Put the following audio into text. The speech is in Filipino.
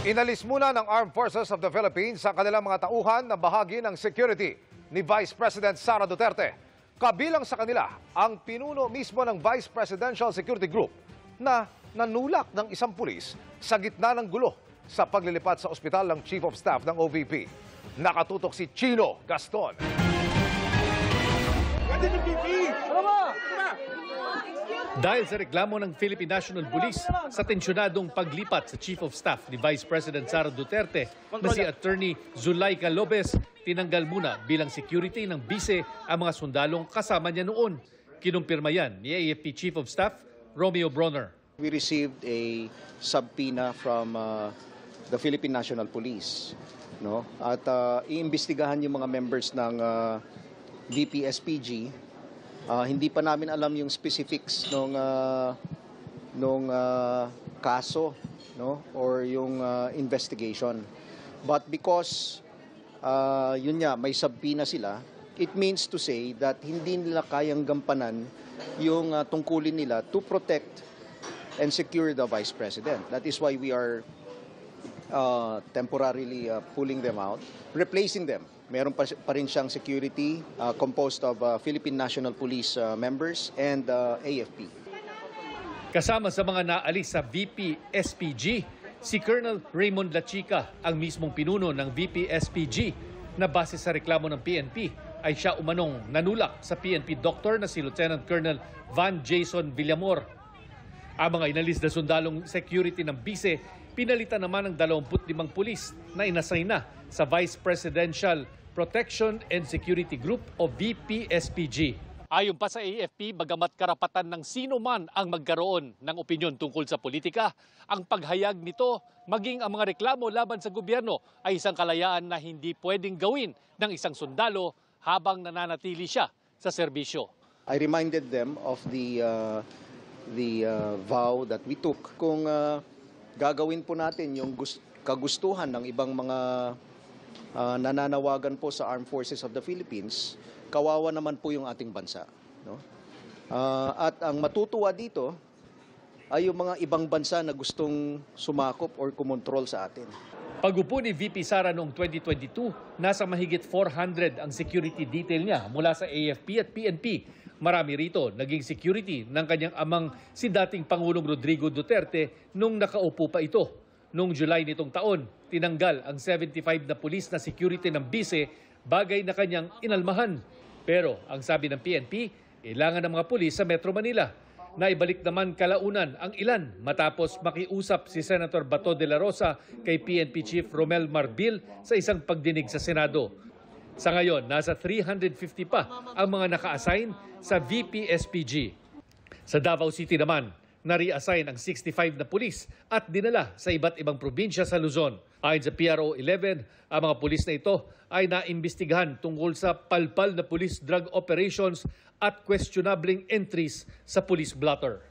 Inalis muna ng Armed Forces of the Philippines sa kanilang mga tauhan na bahagi ng security ni Vice President Sara Duterte. Kabilang sa kanila ang pinuno mismo ng Vice Presidential Security Group na nanulak ng isang pulis sa gitna ng gulo sa paglilipat sa ospital ng Chief of Staff ng OVP. Nakatutok si Chino Gaston. Dahil sa reklamo ng Philippine National Police sa tensyonadong paglipat sa Chief of Staff ni Vice President Sara Duterte na si Attorney Zulaika Lopez, tinanggal muna bilang security ng bise ang mga sundalong kasama niya noon. Kinumpirma yan ni AFP Chief of Staff Romeo Bronner. We received a subpoena from the Philippine National Police, no? At iimbestigahan yung mga members ng VP-SPG. Hindi pa namin alam yung specifics nung kaso, no, or yung investigation. But because yun nga, may subpoena sila, it means to say that hindi nila kayang gampanan yung tungkulin nila to protect and secure the Vice President. That is why we are temporarily pulling them out, replacing them. Meron pa rin siyang security composed of Philippine National Police members and AFP. Kasama sa mga naalis sa VP-SPG, si Colonel Raymond Lachica, ang mismong pinuno ng VP-SPG na base sa reklamo ng PNP ay siya umanong nanulak sa PNP doctor na si Lieutenant Colonel Van Jason Villamor. Ang mga inalis na sundalong security ng bise, pinalitan naman ng 25 pulis na inassign na sa Vice Presidential Protection and Security Group o VP-SPG. Ayon pa sa AFP, bagamat karapatan ng sino man ang magkaroon ng opinyon tungkol sa politika, ang paghayag nito, maging ang mga reklamo laban sa gobyerno ay isang kalayaan na hindi pwedeng gawin ng isang sundalo habang nananatili siya sa serbisyo. I reminded them of the vow that we took. Kung gagawin po natin yung kagustuhan ng ibang mga nananawagan po sa Armed Forces of the Philippines, kawawa naman po yung ating bansa, no? At ang matutuwa dito ay yung mga ibang bansa na gustong sumakop or kumontrol sa atin. Pag-upo ni VP Sara noong 2022, nasa mahigit 400 ang security detail niya mula sa AFP at PNP. Marami rito naging security ng kanyang amang si dating Pangulong Rodrigo Duterte nung nakaupo pa ito. Noong July nitong taon, tinanggal ang 75 na pulis na security ng bise, bagay na kanyang inalmahan. Pero ang sabi ng PNP, kailangan ng mga pulis sa Metro Manila. Naibalik naman kalaunan ang ilan matapos makiusap si Senator Bato de la Rosa kay PNP Chief Romel Marbil sa isang pagdinig sa Senado. Sa ngayon, nasa 350 pa ang mga naka-assign sa VP-SPG. Sa Davao City naman, na-reassign ang 65 na pulis at dinala sa iba't ibang probinsya sa Luzon. Ayon sa PRO 11, ang mga pulis na ito ay naimbestigahan tungkol sa palpal na police drug operations at questionabling entries sa police blotter.